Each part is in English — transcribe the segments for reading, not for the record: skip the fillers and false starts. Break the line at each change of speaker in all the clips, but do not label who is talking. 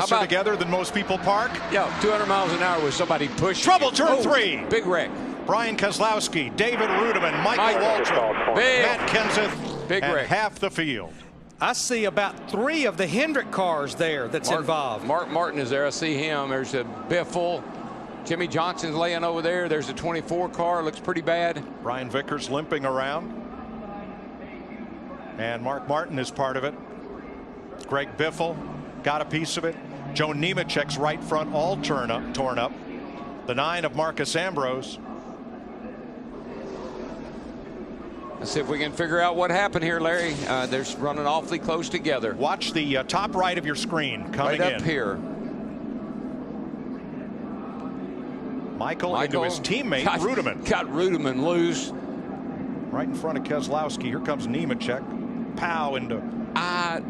Closer together than most people park.
Yeah, 200 miles an hour with somebody pushing.
Trouble, turn 3.
Big wreck.
Brian Kozlowski, David Rudeman, Michael Waltrip, Matt Kenseth,
Big
and
wreck.
half the field.
I see about 3 of the Hendrick cars there that's involved.
Mark Martin is there. I see him. There's a Biffle. Jimmy Johnson's laying over there. There's a 24 car. Looks pretty bad.
Brian Vickers limping around. And Mark Martin is part of it. Greg Biffle got a piece of it. Joe Nemechek's right front all torn up. The 9 of Marcus Ambrose.
Let's see if we can figure out what happened here, Larry. They're running awfully close together.
Watch the top right of your screen coming
right up
in.
Here.
Michael into his teammate Rudeman.
Got Rudeman loose.
Right in front of Keselowski. Here comes Nemechek. Pow into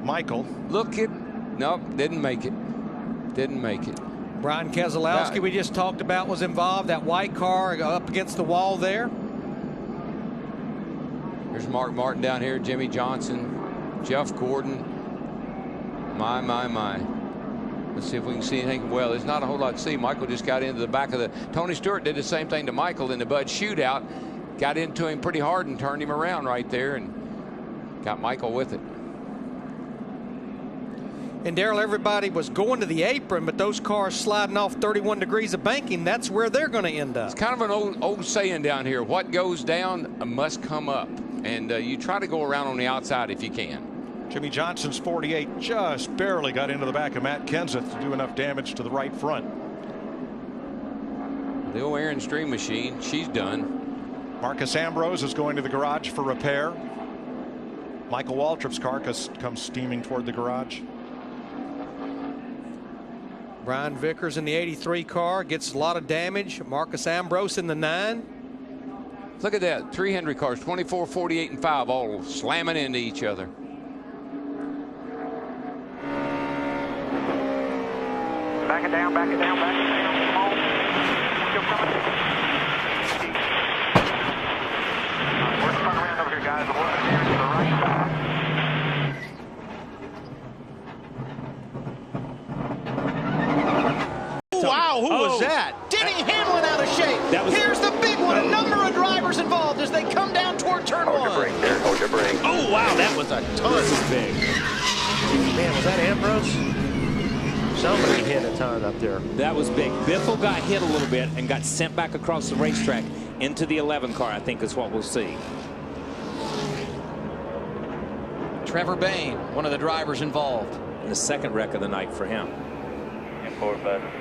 Michael.
Look at. Nope, didn't make it. Didn't make it.
Brian Keselowski, we just talked about, was involved. That white car up against the wall there.
There's Mark Martin down here, Jimmy Johnson, Jeff Gordon. My. Let's see if we can see anything. Well, there's not a whole lot to see. Michael just got into the back of the. Tony Stewart did the same thing to Michael in the Bud shootout. Got into him pretty hard and turned him around right there and got Michael with it.
And Darrell, everybody was going to the apron, but those cars sliding off 31 degrees of banking, that's where they're going to end up.
It's kind of an old saying down here. What goes down must come up. And you try to go around on the outside if you can.
Jimmy Johnson's 48 just barely got into the back of Matt Kenseth to do enough damage to the right front.
The old Aaron Stream machine, she's done.
Marcus Ambrose is going to the garage for repair. Michael Waltrip's car comes steaming toward the garage.
Brian Vickers in the 83 car gets a lot of damage. Marcus Ambrose in the 9.
Look at that. 3 Hendrick cars, 24, 48, and 5, all slamming into each other.
Back it down, back it down, back it down. Come on. Still coming. We're turning around over here, guys. We're working here to the right side.
Wow, who was that? Denny Hamlin out of shape. Here's the big one. A number of drivers involved as they come down toward turn 1.
Hold your brake there. Hold your brake.
Oh, wow, that was a ton. This is big. Man, was that Ambrose? Somebody hit a ton up there.
That was big. Biffle got hit a little bit and got sent back across the racetrack into the 11 car, I think is what we'll see.
Trevor Bayne, one of the drivers involved.
And the second wreck of the night for him.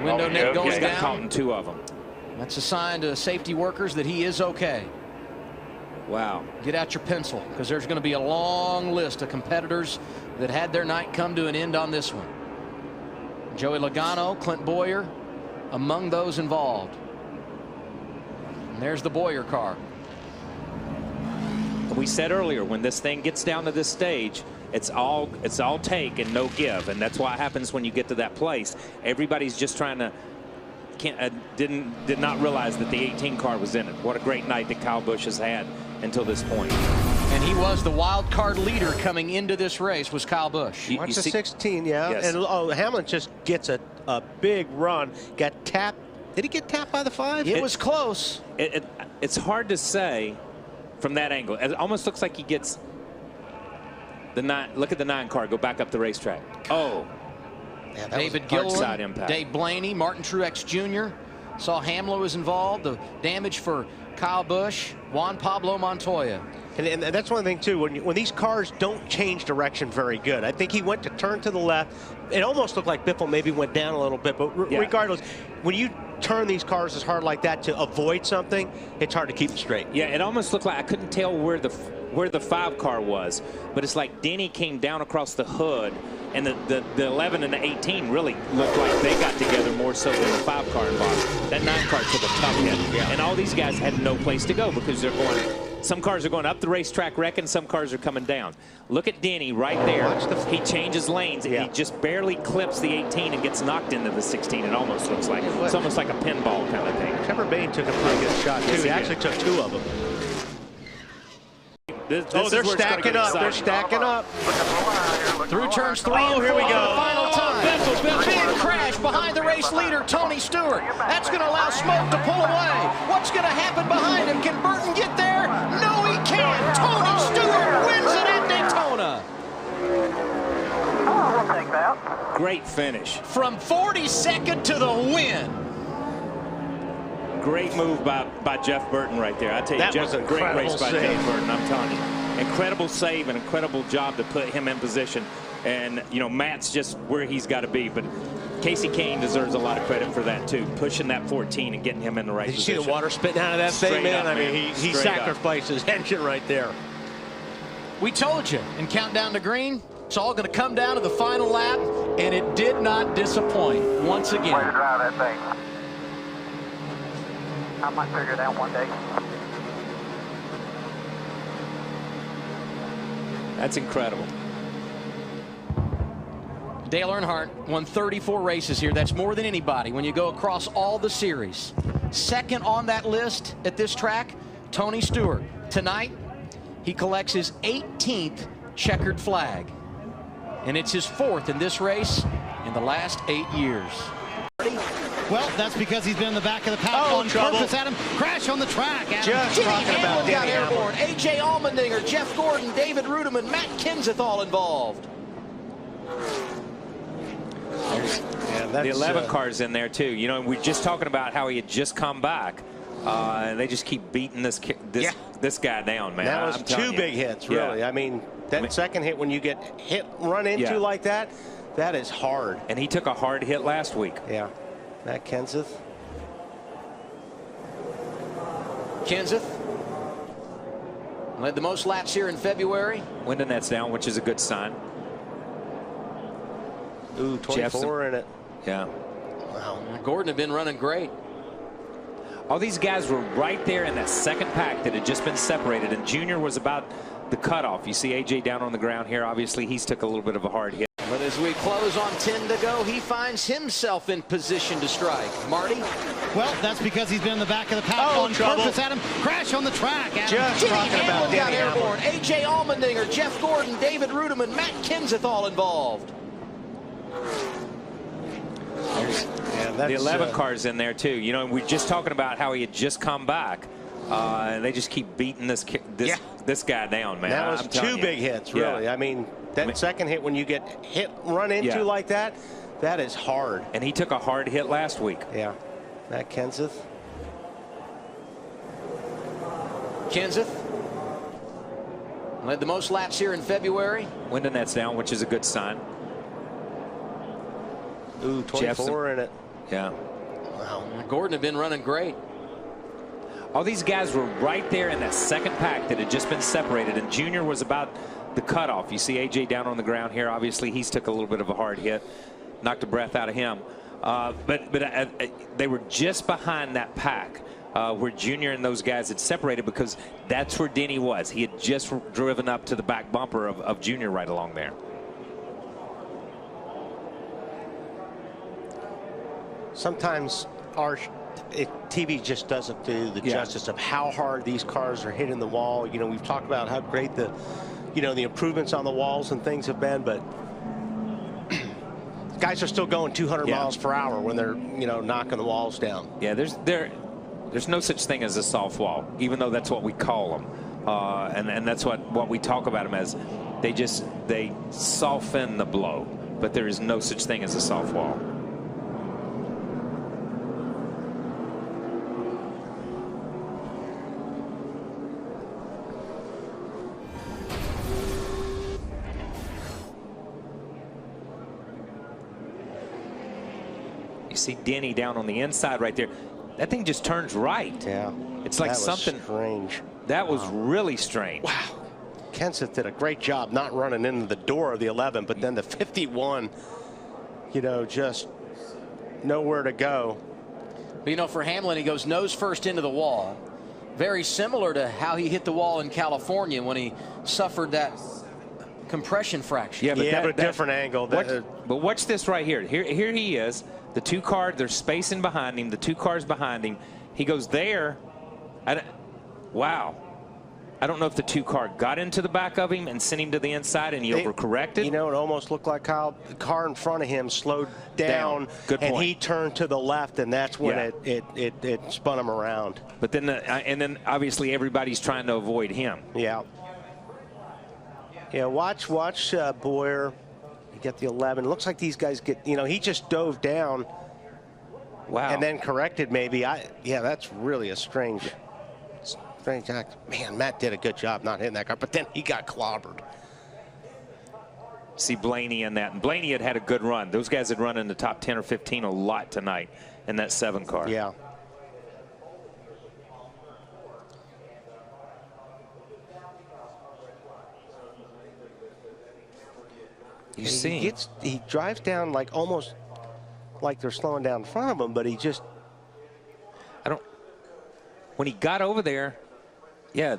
Window net goes
He's got caught in
down.
2 of them.
That's a sign to safety workers that he is okay.
Wow.
Get out your pencil, because there's going to be a long list of competitors that had their night come to an end on this one. Joey Logano, Clint Boyer, among those involved. And there's the Boyer car.
We said earlier, when this thing gets down to this stage, it's all take and no give, and that's what happens when you get to that place. Everybody's just trying to did not realize that the 18 car was in it. What a great night that Kyle Busch has had until this point.
And he was the wild card leader coming into this race, was Kyle Busch.
Watch the 16, yeah.
Yes.
And Hamlin just gets a big run. Got tapped. Did he get tapped by the 5?
It was close.
It's hard to say from that angle. It almost looks like he gets the 9. Look at the 9 car go back up the racetrack. Oh,
Yeah, David
side
Gilliland,
impact.
Dave Blaney, Martin Truex Jr. Saw Hamlin was involved. The damage for Kyle Busch, Juan Pablo Montoya.
And that's one thing, too, when these cars don't change direction very good. I think he went to turn to the left. It almost looked like Biffle maybe went down a little bit, but regardless, when you turn these cars as hard like that to avoid something, it's hard to keep it straight.
Yeah, it almost looked like I couldn't tell where the 5 car was, but it's like Denny came down across the hood, and the 11 and the 18 really looked like they got together more so than the 5 car involved. That 9 car took a tough hit, and all these guys had no place to go because they're going. Some cars are going up the racetrack wrecking, some cars are coming down. Look at Denny right there. He changes lanes, and he just barely clips the 18 and gets knocked into the 16. It almost looks like it's almost like a pinball kind of thing.
Trevor Bayne took a pretty good shot, too. He actually took 2 of them. They're stacking up. They're stacking up.
Through turns 3 and 4
here we
for
go.
the final time.
Biffle.
Big behind the race leader, Tony Stewart. That's going to allow Smoke to pull away. What's going to happen behind him? Can Burton get there? No, he can't. Tony Stewart wins it at Daytona.
Oh, we'll take that.
Great finish.
From 42nd to the win.
Great move by Jeff Burton right there. I tell you,
That
Jeff,
was a
great race by
save.
Jeff Burton, I'm telling you. Incredible save, an incredible job to put him in position. And, you know, Matt's just where he's got to be. But Casey Kane deserves a lot of credit for that, too. Pushing that 14 and getting him in the right position.
Did you see the water spitting out of that thing, man? I mean, he sacrificed his engine right there.
We told you in Countdown to Green, it's all going to come down to the final lap, and it did not disappoint once again.
Way to drive that thing. I might figure it out one day.
That's incredible.
Dale Earnhardt won 34 races here. That's more than anybody when you go across all the series. Second on that list at this track, Tony Stewart. Tonight, he collects his 18th checkered flag. And it's his 4th in this race in the last 8 years.
Well, that's because he's been in the back of the pack on purpose. Adam, crash on the track. Adam.
Just talking about
Hamlin got
Danny
airborne. A.J. Allmendinger, Jeff Gordon, David Rudiman, Matt Kenseth all involved.
The 11 car's in there, too. You know, we're just talking about how he had just come back. And they just keep beating this guy down, man.
That was two big hits, really. I mean, that second hit, when you get run into like that, that is hard.
And he took a hard hit last week.
Yeah. Matt Kenseth.
Kenseth led the most laps here in February.
Window net's down, which is a good sign.
Ooh, 24 in it.
Yeah.
Wow.
Gordon had been running great.
All these guys were right there in that second pack that had just been separated, and Junior was about the cutoff. You see AJ down on the ground here. Obviously, he's took a little bit of a hard hit.
But as we close on 10 to go, he finds himself in position to strike. Marty?
Well, that's because he's been in the back of the pack on purpose. Adam, crash on the track. Adam.
Just talking about
Hamlin got
Danny
airborne. A.J. Allmendinger, Jeff Gordon, David Rudiman, Matt Kenseth all involved.
The 11 car's in there, too. You know, we're just talking about how he had just come back. And they just keep beating this guy down, man.
That was two big hits, really. I mean, that second hit, when you get run into like that, that is hard.
And he took a hard hit last week.
Yeah. Matt Kenseth.
Kenseth led the most laps here in February.
Window net's down, which is a good sign.
Ooh, 24 in it.
Yeah.
Wow.
Gordon had been running great.
All these guys were right there in that second pack that had just been separated, and Junior was about the cutoff. You see AJ down on the ground here. Obviously, he's took a little bit of a hard hit, knocked the breath out of him. But they were just behind that pack where Junior and those guys had separated, because that's where Denny was. He had just driven up to the back bumper of Junior right along there.
Sometimes TV just doesn't do the justice of how hard these cars are hitting the wall. You know, we've talked about how great the improvements on the walls and things have been, but guys are still going 200 miles per hour when they're, knocking the walls down.
Yeah, there's no such thing as a soft wall, even though that's what we call them. And that's what we talk about them as. They soften the blow, but there is no such thing as a soft wall. You see Denny down on the inside right there. That thing just turns right.
Yeah.
It's like
that was
something
strange.
That was really strange.
Wow. Kenseth did a great job not running into the door of the 11, but then the 51, just nowhere to go.
But, for Hamlin, he goes nose first into the wall. Very similar to how he hit the wall in California when he suffered that compression fracture.
Yeah, but
a different angle.
But watch this right here. Here he is. The two cars, they're spacing behind him. The two cars behind him. He goes there. Wow. I don't know if the 2-car got into the back of him and sent him to the inside and he overcorrected.
You know, it almost looked like how the car in front of him slowed down.
Good point.
And he turned to the left, and that's when it spun him around.
But then, and then obviously everybody's trying to avoid him.
Yeah. Yeah, watch Boyer. You get the 11. It looks like these guys get, you know, he just dove down.
Wow.
And then corrected maybe. Yeah, that's really a strange act. Man, Matt did a good job not hitting that car, but then he got clobbered.
See Blaney in that. And Blaney had a good run. Those guys had run in the top 10 or 15 a lot tonight in that 7 car.
Yeah.
You see,
he drives down like almost like they're slowing down in front of him, but he just.
When he got over there, yeah,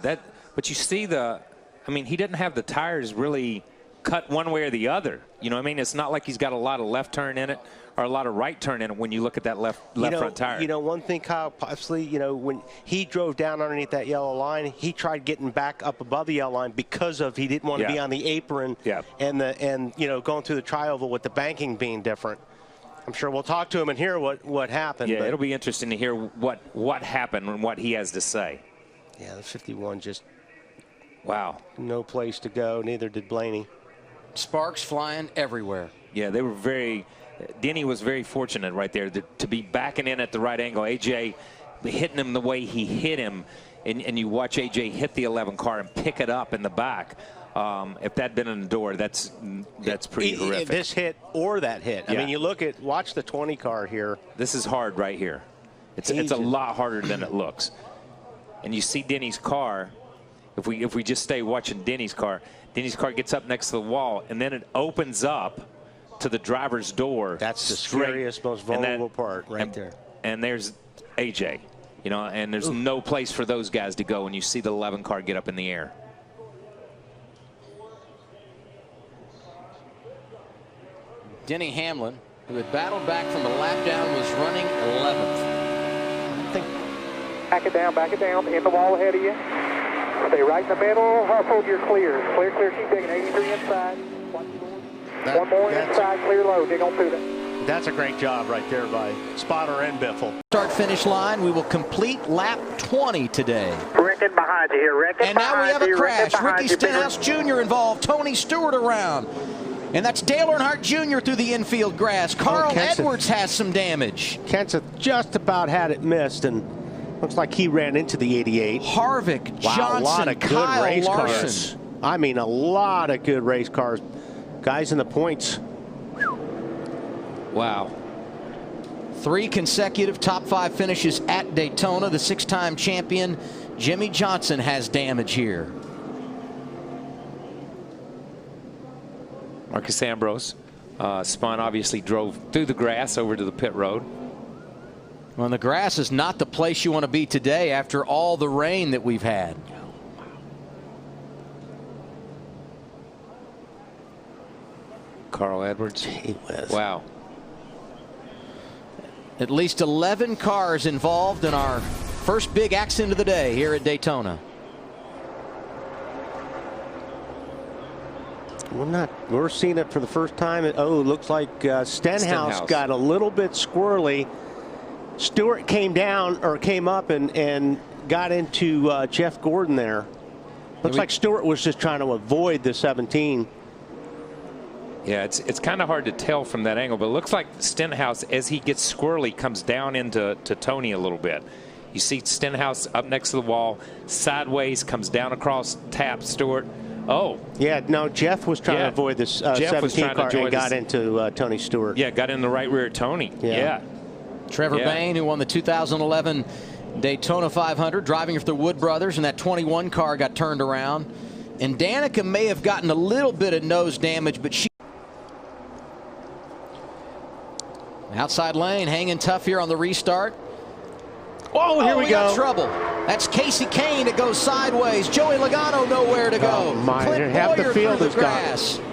but you see I mean, he didn't have the tires really cut one way or the other. You know what I mean? It's not like he's got a lot of left turn in it or a lot of right turn in it when you look at that left front tire.
You know, one thing, Kyle, possibly, you know, when he drove down underneath that yellow line, he tried getting back up above the yellow line because he didn't want to be on the apron and you know, going through the tri-oval with the banking being different. I'm sure we'll talk to him and hear what happened.
Yeah, it'll be interesting to hear what happened and what he has to say.
Yeah, the 51 just,
wow,
no place to go. Neither did Blaney.
Sparks flying everywhere.
Yeah, they were Denny was very fortunate right there to be backing in at the right angle. AJ hitting him the way he hit him, and you watch AJ hit the 11 car and pick it up in the back. If that'd been in the door, that's pretty horrific.
This hit or that hit. I mean, watch the 20 car here.
This is hard right here. It's a lot harder than it looks. And you see Denny's car. If we just stay watching Denny's car gets up next to the wall, and then it opens up to the driver's door.
That's the scariest, most vulnerable part right there.
And there's AJ, you know, and there's no place for those guys to go when you see the 11 car get up in the air.
Denny Hamlin, who had battled back from the lap down, was running 11th.
Back it down, in the wall ahead of you. Stay right in the middle, hustle, you're clear. Clear, keep digging, 83 inside. One more inside, clear low, dig on through that.
That's a great job right there by Spotter and Biffle.
Start-finish line, we will complete lap 20 today.
Rickon behind you here, Rickon.
And now we have a crash. Ricky Stenhouse Jr. involved, Tony Stewart around. And that's Dale Earnhardt Jr. through the infield grass. Carl Edwards has some damage.
Kenseth just about had it missed, and looks like he ran into the 88.
Harvick, Johnson,
a lot of good
Kyle
race
Larson.
cars. I mean, a lot of good race cars. Guys in the points.
Wow. 3 consecutive top 5 finishes at Daytona. The 6-time champion, Jimmy Johnson, has damage here.
Marcus Ambrose spun, obviously drove through the grass over to the pit road.
Well, the grass is not the place you want to be today after all the rain that we've had.
Carl Edwards. Wow.
At least 11 cars involved in our first big accident of the day here at Daytona.
We're seeing it for the first time. It looks like Stenhouse got a little bit squirrely. Stewart came up and got into Jeff Gordon there. Looks like Stewart was just trying to avoid the 17.
Yeah, it's kind of hard to tell from that angle, but it looks like Stenhouse, as he gets squirrely, comes down into Tony a little bit. You see Stenhouse up next to the wall, sideways, comes down across, taps Stewart. Oh.
Yeah, no, Jeff was trying to avoid this 17 car and got into Tony Stewart.
Yeah, got in the right rear of Tony. Yeah.
Trevor Bayne, who won the 2011 Daytona 500, driving for the Wood brothers, and that 21 car got turned around. And Danica may have gotten a little bit of nose damage, but she... Outside lane, hanging tough here on the restart.
Oh, here we go.
Got trouble. That's Casey Kane that goes sideways. Joey Logano nowhere to go.
Oh my,
Clint
half the
Boyer
field
through
is
the grass.
gone.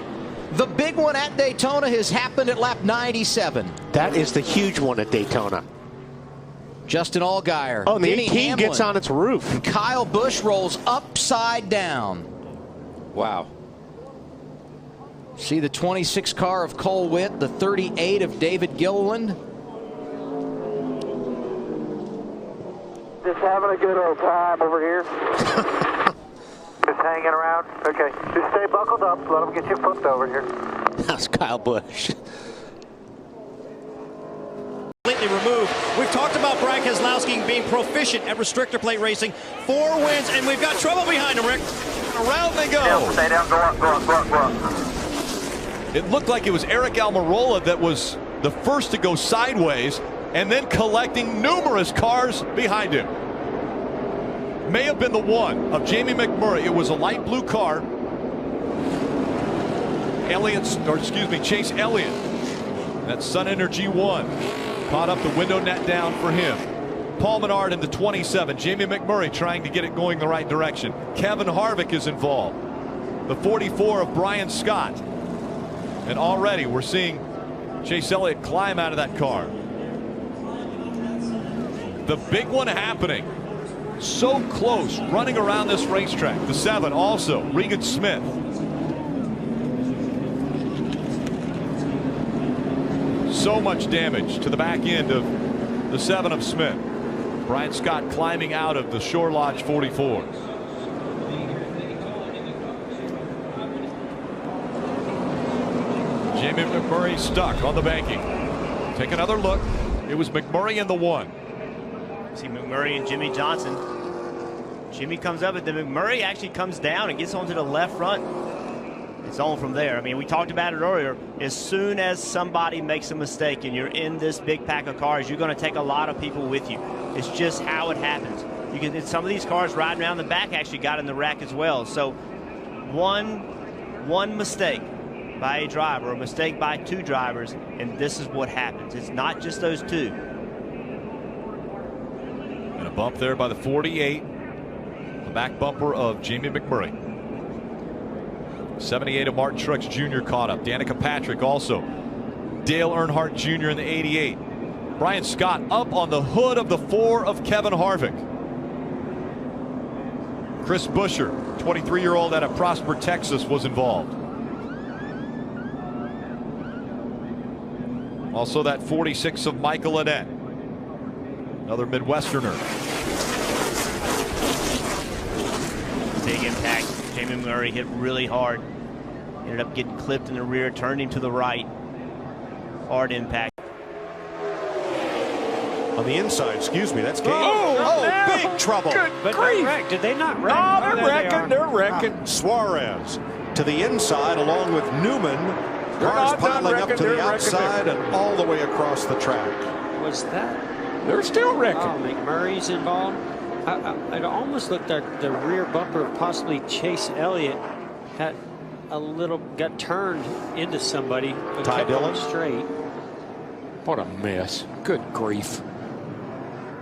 The big one at Daytona has happened at lap 97.
That is the huge one at Daytona.
Justin Allgaier.
Oh, and the
Denny
18
Hamlin,
gets on its roof.
and Kyle Busch rolls upside down.
Wow.
See the 26 car of Cole Witt, the 38 of David Gilliland.
Just having a good old time over here. Just hanging around. Okay. Just stay buckled up. Let them get you flipped over here.
That's Kyle Busch.
Completely removed. We've talked about Brad Keselowski being proficient at restrictor plate racing. 4 wins, and we've got trouble behind him, Rick.
Around they go.
Yeah, stay down. Go up, go up, go up, go up.
It looked like it was Eric Almirola that was the first to go sideways and then collecting numerous cars behind him. May have been the one of Jamie McMurray. It was a light blue car. Chase Elliott. That Sun Energy 1 caught up the window net down for him. Paul Menard in the 27. Jamie McMurray trying to get it going the right direction. Kevin Harvick is involved. The 44 of Brian Scott. And already we're seeing Chase Elliott climb out of that car. The big one happening. So close, running around this racetrack. The 7 also, Regan Smith. So much damage to the back end of the 7 of Smith. Brian Scott climbing out of the Shore Lodge 44. Jamie McMurray stuck on the banking. Take another look. It was McMurray in the 1.
See McMurray and Jimmy Johnson. Jimmy comes up, but then McMurray actually comes down and gets onto the left front. It's on from there. I mean, we talked about it earlier. As soon as somebody makes a mistake and you're in this big pack of cars, you're going to take a lot of people with you. It's just how it happens. You can. Some of these cars riding around the back actually got in the wreck as well. So one mistake by a driver, a mistake by 2 drivers, and this is what happens. It's not just those 2.
And a bump there by the 48. The back bumper of Jamie McMurray. 78 of Martin Truex Jr. caught up. Danica Patrick also. Dale Earnhardt Jr. in the 88. Brian Scott up on the hood of the 4 of Kevin Harvick. Chris Buescher, 23-year-old out of Prosper, Texas, was involved. Also that 46 of Michael Annett, another Midwesterner.
Big impact. Jamie Murray hit really hard. Ended up getting clipped in the rear, turned him to the right. Hard impact.
On the inside, excuse me, that's big trouble.
But they wrecked. Did they not wreck?
No, they're wrecking. Suarez to the inside along with Newman. Cars piling up to the outside and all the way across the track.
Was that?
They're still wrecking.
Oh, McMurray's involved. It almost looked like the rear bumper of possibly Chase Elliott got turned into somebody. But
Ty
kept
Dillon
going straight.
What a mess. Good grief.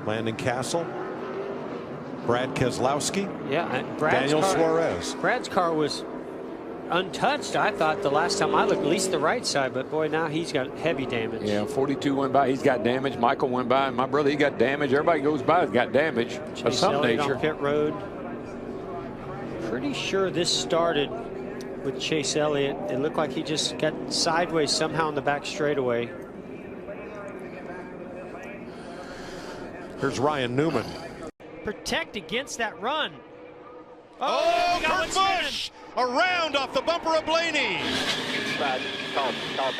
Landon Castle, Brad Keselowski,
Brad's car,
Suarez.
Brad's car was untouched, I thought, the last time I looked, at least the right side, but boy, now he's got heavy damage.
Yeah, 42 went by. He's got damage. Michael went by, and my brother, he got damage. Everybody goes by has got damage of some
Elliott
nature.
on pit road. Pretty sure this started with Chase Elliott. It looked like he just got sideways somehow in the back straightaway.
Here's Ryan Newman.
Protect against that run.
Oh, Kurt Busch around off the bumper of Blaney.
Inside. Call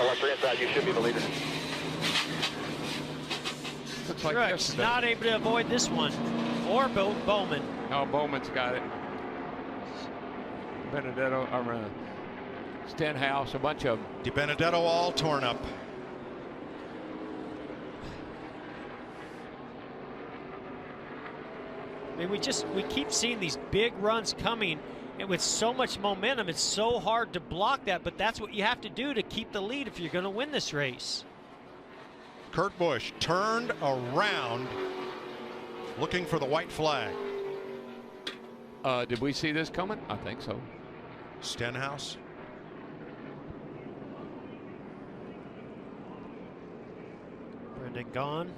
left or inside. You should be the leader.
Looks like
Truex not able to avoid this one. Or Bowman.
No, Bowman's got it. Benedetto, Stenhouse, a bunch of them.
DiBenedetto all torn up.
I mean, we keep seeing these big runs coming, and with so much momentum, it's so hard to block that, but that's what you have to do to keep the lead if you're going to win this race.
Kurt Busch turned around looking for the white flag.
Did we see this coming? I think so.
Stenhouse.
Brendan gone.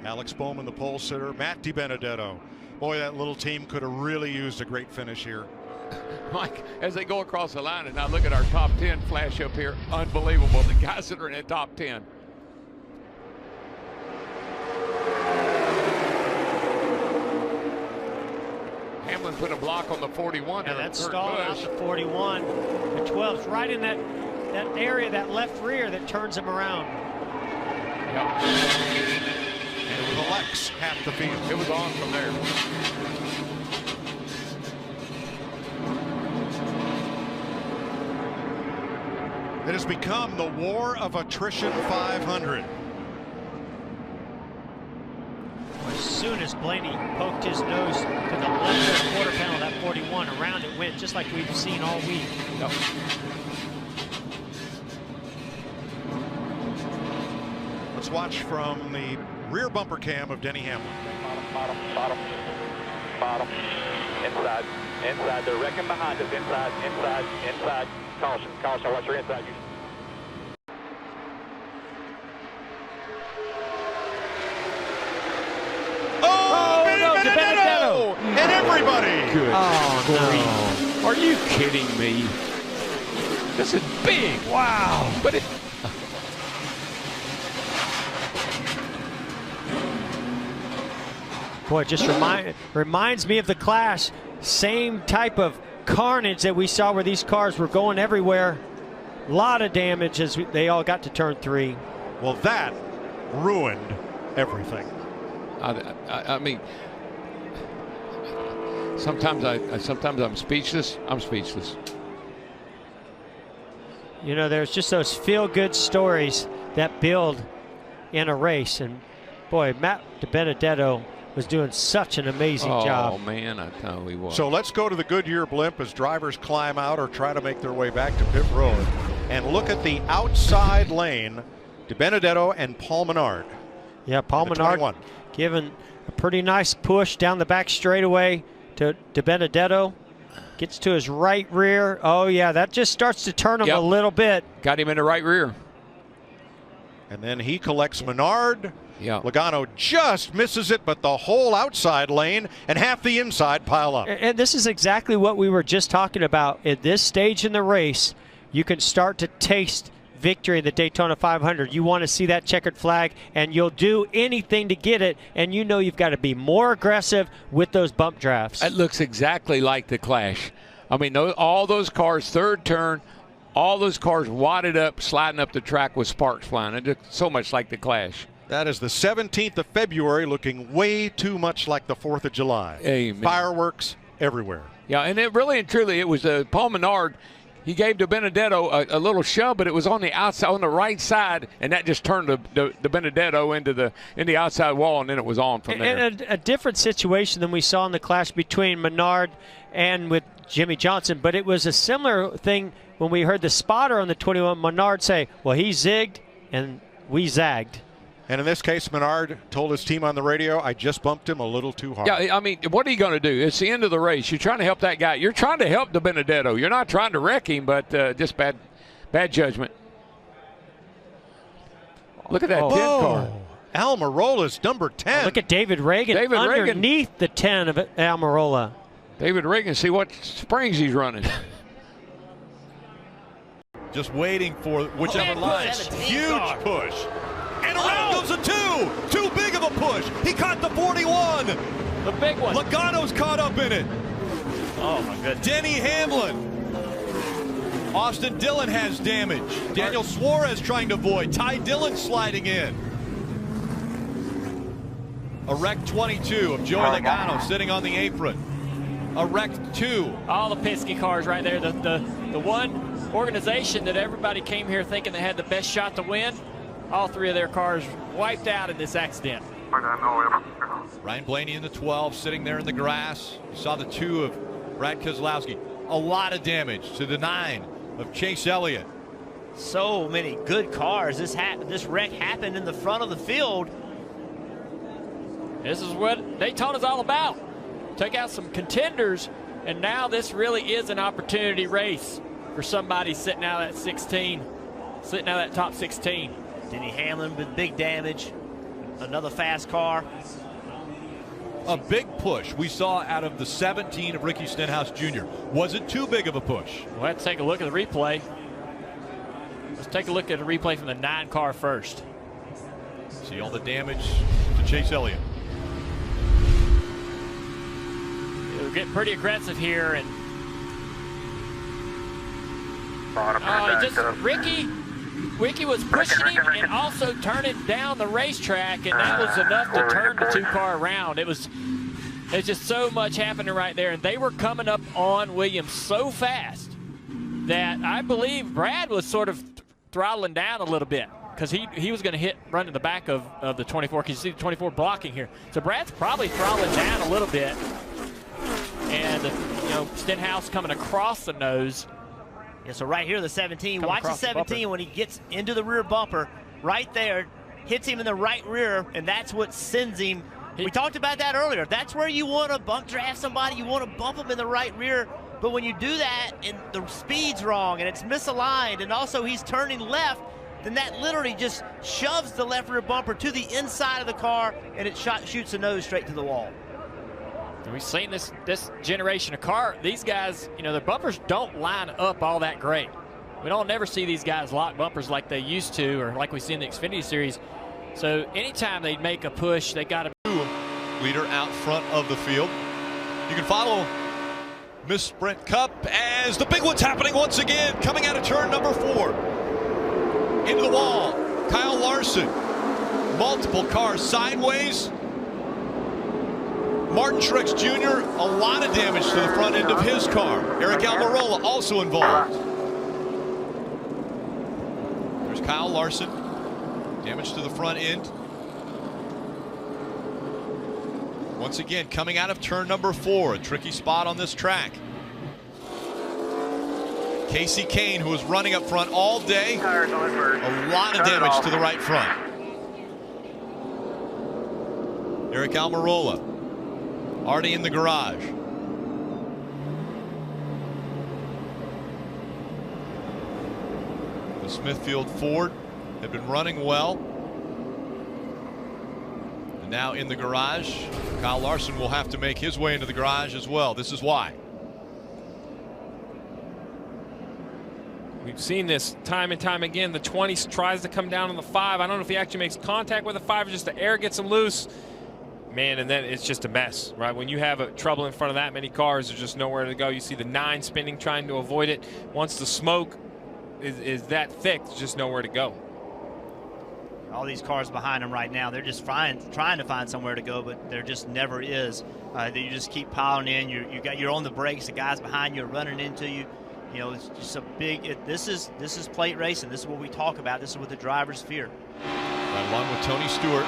Alex Bowman, the pole sitter. Matt DiBenedetto. Boy, that little team could have really used a great finish here.
Mike, as they go across the line, and now look at our top 10 flash up here. Unbelievable. The guys that are in the top 10. Hamlin put a block on the 41.
Yeah, that's stalled out the 41. The 12's right in that area, that left rear that turns him around.
Yep.
And it was Alex half the field.
It was on from there.
It has become the war of attrition 500.
As soon as Blaney poked his nose to the left of the quarter panel, that 41, around it went, just like we've seen all week.
Yep.
Let's watch from the rear bumper cam of Denny Hamlin.
Bottom. Inside. They're wrecking behind us. Inside. Caution, watch your inside.
Oh,
no,
DiBenedetto! And everybody!
Good.
Oh,
no. Are you kidding me? This is big. Wow. But it.
Boy, it just reminds me of the Clash. Same type of carnage that we saw where these cars were going everywhere. A lot of damage as they all got to turn 3.
Well, that ruined everything.
I mean, sometimes I'm speechless. I'm speechless.
You know, there's just those feel-good stories that build in a race. And boy, Matt DiBenedetto was doing such an amazing job.
Oh, man, I tell you what.
So let's go to the Goodyear blimp as drivers climb out or try to make their way back to pit road. And look at the outside lane, DiBenedetto and Paul Menard.
Yeah, Paul Menard giving a pretty nice push down the back straightaway to DiBenedetto. Gets to his right rear. Oh, yeah, that just starts to turn him a little bit.
Got him in the right rear.
And then he collects Menard.
Yeah.
Logano just misses it, but the whole outside lane and half the inside pile up.
And this is exactly what we were just talking about. At this stage in the race, you can start to taste victory in the Daytona 500. You want to see that checkered flag, and you'll do anything to get it, and you know you've got to be more aggressive with those bump drafts.
It looks exactly like the Clash. I mean, all those cars, third turn, all those cars wadded up, sliding up the track with sparks flying. It looks so much like the Clash.
That is the 17th of February, looking way too much like the 4th of July.
Amen.
Fireworks everywhere.
Yeah, and it really and truly, it was Paul Menard. He gave DiBenedetto a little shove, but it was on the outside, on the right side, and that just turned DiBenedetto into the outside wall, and then it was on from there.
And a different situation than we saw in the clash between Menard and with Jimmy Johnson, but it was a similar thing when we heard the spotter on the 21, Menard say, well, he zigged and we zagged.
And in this case, Menard told his team on the radio, I just bumped him a little too hard.
Yeah, I mean, what are you going to do? It's the end of the race. You're trying to help that guy. You're trying to help DiBenedetto. You're not trying to wreck him, but just bad judgment. Look at that 10 car.
Almirola's number 10.
Look at David Reagan underneath the 10 of Almirola.
David Reagan, see what springs he's running.
Just waiting for whichever line. Huge push. And around goes a 2. Too big of a push. He caught the 41.
The big one.
Logano's caught up in it.
Oh, my goodness.
Denny Hamlin. Austin Dillon has damage. Daniel Suarez trying to avoid. Ty Dillon sliding in. A wreck 22 of Joey Logano sitting on the apron. A wreck 2.
All the Penske cars right there. The one organization that everybody came here thinking they had the best shot to win, all 3 of their cars wiped out in this accident.
Ryan Blaney in the 12, sitting there in the grass. You saw the 2 of Brad Keselowski. A lot of damage to the 9 of Chase Elliott.
So many good cars. This wreck happened in the front of the field.
This is what Daytona's all about. Take out some contenders, and now this really is an opportunity race for somebody sitting out that top 16.
Denny Hamlin with big damage. another fast car.
A big push we saw out of the 17 of Ricky Stenhouse Jr. Was it too big of a push?
Well, let's take a look at the replay. Let's take a look at the replay from the 9 car first.
See all the damage to Chase Elliott.
It'll get pretty aggressive here, and Ricky was pushing him and also turning down the racetrack, and that was enough to turn the 2-car around. It's just so much happening right there, and they were coming up on Williams so fast that I believe Brad was sort of throttling down a little bit, because he was going to run in the back of the 24, because you see the 24 blocking here. So Brad's probably throttling down a little bit, and Stenhouse coming across the nose.
Yeah, so right here, the 17. Watch the 17 when he gets into the rear bumper. Right there, hits him in the right rear, and that's what sends him. We talked about that earlier. That's where you want to bump draft somebody. You want to bump them in the right rear. But when you do that, and the speed's wrong, and it's misaligned, and also he's turning left, then that literally just shoves the left rear bumper to the inside of the car, and it shoots the nose straight to the wall.
And we've seen this generation of car, these guys, their bumpers don't line up all that great. We don't never see these guys lock bumpers like they used to, or like we see in the Xfinity Series. So anytime they make a push, they got to be
leader out front of the field. You can follow Miss Sprint Cup as the big one's happening once again, coming out of turn number 4. Into the wall, Kyle Larson. Multiple cars sideways. Martin Truex Jr., a lot of damage to the front end of his car. Eric Almirola also involved. There's Kyle Larson. Damage to the front end. Once again, coming out of turn number 4, a tricky spot on this track. Casey Kane, who was running up front all day, a lot of damage to the right front. Eric Almirola already in the garage. The Smithfield Ford had been running well. And now in the garage, Kyle Larson will have to make his way into the garage as well. This is why.
We've seen this time and time again. The 20 tries to come down on the 5. I don't know if he actually makes contact with the 5 or just the air gets him loose. Man, and then it's just a mess, right? When you have trouble in front of that many cars, there's just nowhere to go. You see the 9 spinning, trying to avoid it. Once the smoke is that thick, there's just nowhere to go.
All these cars behind them right now, they're just trying to find somewhere to go, but there just never is. You just keep piling in. You're on the brakes. The guys behind you are running into you. It's just a big. This is plate racing. This is what we talk about. This is what the drivers fear.
Right along with Tony Stewart.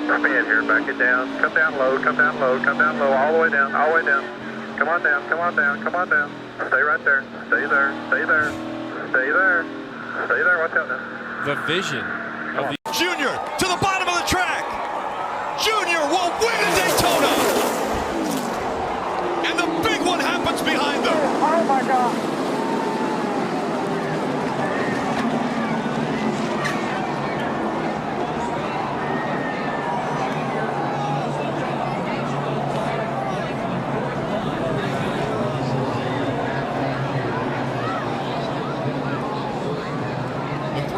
Come in here, back it down. Come down low, come down low, come down low, all the way down, all the way down. Come on down, come on down, come on down. Stay right there, stay there, stay there, stay there, stay there. Watch out now.
The vision of the
Junior to the bottom of the track. Junior will win Daytona. And the big one happens behind them.
Oh my God.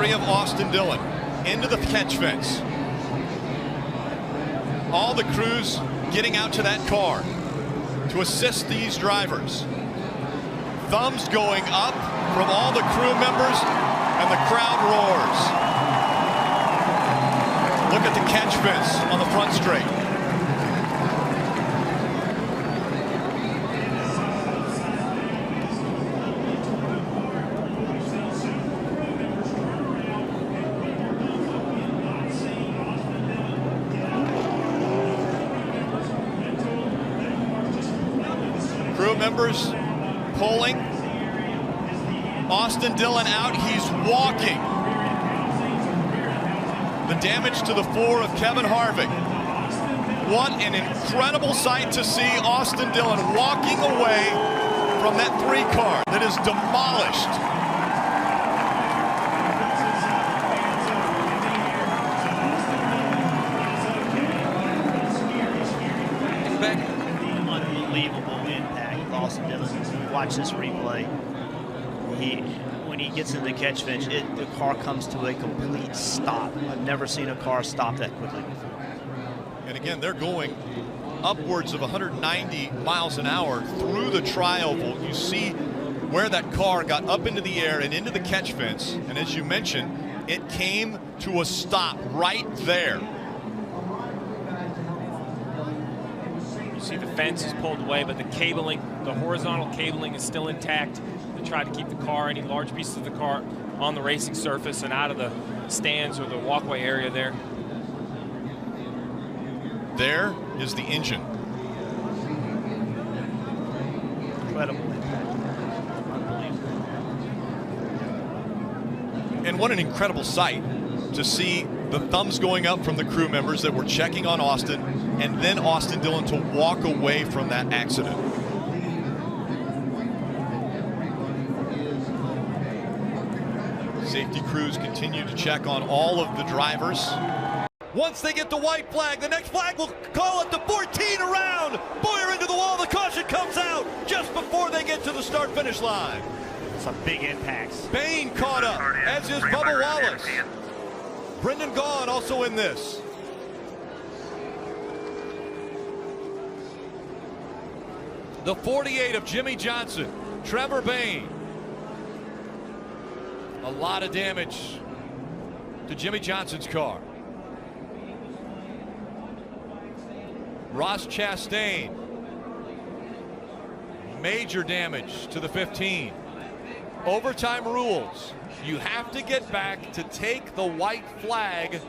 Of Austin Dillon into the catch fence. All the crews getting out to that car to assist these drivers. Thumbs going up from all the crew members, and the crowd roars. Look at the catch fence on the front straight. Members pulling. Austin Dillon out. He's walking. The damage to the 4 of Kevin Harvick. What an incredible sight to see Austin Dillon walking away from that 3 car that is demolished.
unbelievable impact with Austin Dillon. When you watch this replay, when he gets into the catch fence, the car comes to a complete stop. I've never seen a car stop that quickly before.
And again, they're going upwards of 190 miles an hour through the tri-oval. You see where that car got up into the air and into the catch fence, and as you mentioned, it came to a stop right there.
You see the fence is pulled away, but the cabling, the horizontal cabling is still intact to try to keep the car, any large pieces of the car, on the racing surface and out of the stands or the walkway area there.
There is the engine.
Incredible.
And what an incredible sight to see the thumbs going up from the crew members that were checking on Austin, and then Austin Dillon to walk away from that accident. Safety crews continue to check on all of the drivers. Once they get the white flag, the next flag will call it the 14 around. Bowyer into the wall, the caution comes out just before they get to the start-finish line.
Some big impacts.
Bain caught up, as is Bubba Wallace. Brendan Gaughan also in this. The 48 of Jimmy Johnson, Trevor Bain. A lot of damage to Jimmy Johnson's car. Ross Chastain. Major damage to the 15. Overtime rules. You have to get back to take the white flag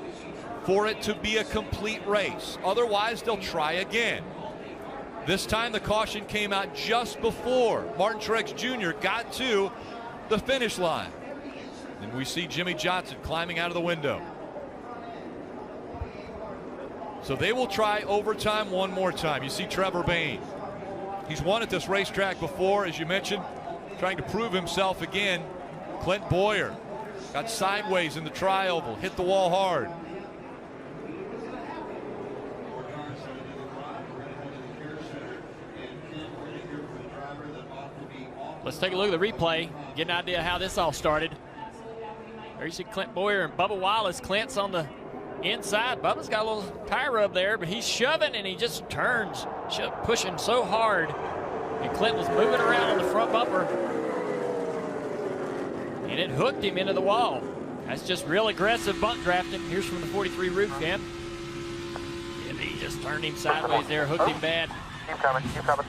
for it to be a complete race. Otherwise, they'll try again. This time the caution came out just before Martin Truex Jr. got to the finish line. And we see Jimmy Johnson climbing out of the window. So they will try overtime one more time. You see Trevor Bain. He's won at this racetrack before, as you mentioned, trying to prove himself again. Clint Bowyer got sideways in the tri-oval, hit the wall hard.
Let's take a look at the replay, get an idea how this all started. There you see Clint Bowyer and Bubba Wallace. Clint's on the inside. Bubba's got a little tire rub there, but he's shoving and he just turns, pushing so hard. And Clint was moving around on the front bumper. And it hooked him into the wall. That's just real aggressive bump drafting. Here's from the 43 roof cam. And he just turned him sideways there, hooked him bad.
Keep coming, keep coming.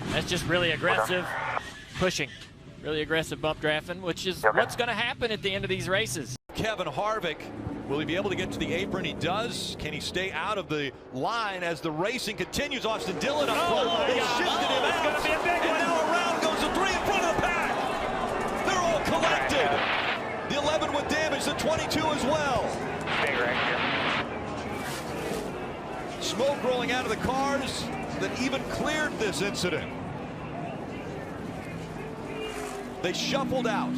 That's just really aggressive pushing. Really aggressive bump drafting, which is what's going to happen at the end of these races.
Kevin Harvick, will he be able to get to the apron? He does. Can he stay out of the line as the racing continues? Austin Dillon up front. They shifted him out.
It's going to be a big one.
And now around goes the 3 in front of the pack. They're all collected. The 11 with damage, the 22 as well.
Big right here.
Smoke rolling out of the cars that even cleared this incident. They shuffled out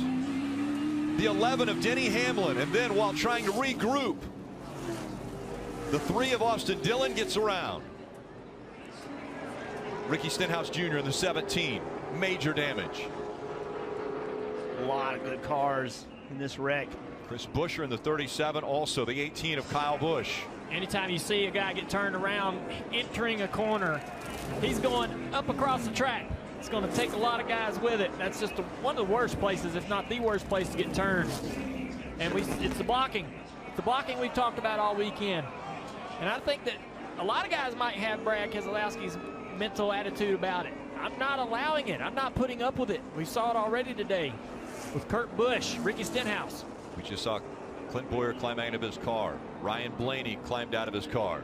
the 11 of Denny Hamlin, and then while trying to regroup, the 3 of Austin Dillon gets around. Ricky Stenhouse Jr. in the 17, major damage.
A lot of good cars in this wreck.
Chris Buescher in the 37, also the 18 of Kyle Busch.
Anytime you see a guy get turned around entering a corner, he's going up across the track. It's going to take a lot of guys with it. That's just one of the worst places, if not the worst place to get turned. And it's the blocking. The blocking we've talked about all weekend. And I think that a lot of guys might have Brad Keselowski's mental attitude about it. I'm not allowing it. I'm not putting up with it. We saw it already today with Kurt Busch, Ricky Stenhouse.
We just saw Clint Bowyer climb out of his car. Ryan Blaney climbed out of his car.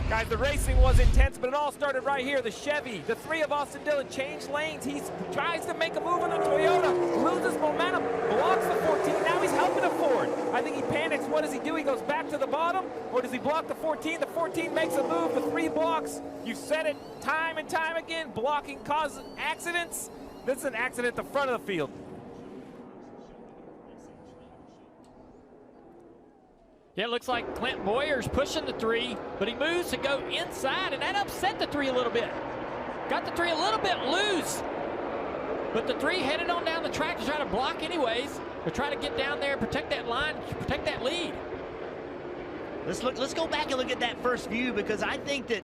Guys, the racing was intense, but it all started right here. The Chevy, the 3 of Austin Dillon changed lanes. He tries to make a move on the Toyota, loses momentum, blocks the 14. Now he's helping a Ford. I think he panics. What does he do? He goes back to the bottom, or does he block the 14? The 14 makes a move. The 3 blocks. You've said it time and time again. Blocking causes accidents. This is an accident at the front of the field.
Yeah, it looks like Clint Boyer's pushing the 3, but he moves to go inside, and that upset the 3 a little bit. Got the 3 a little bit loose, but the 3 headed on down the track to try to block anyways, to try to get down there and protect that line, protect that lead.
Let's go back and look at that first view, because I think that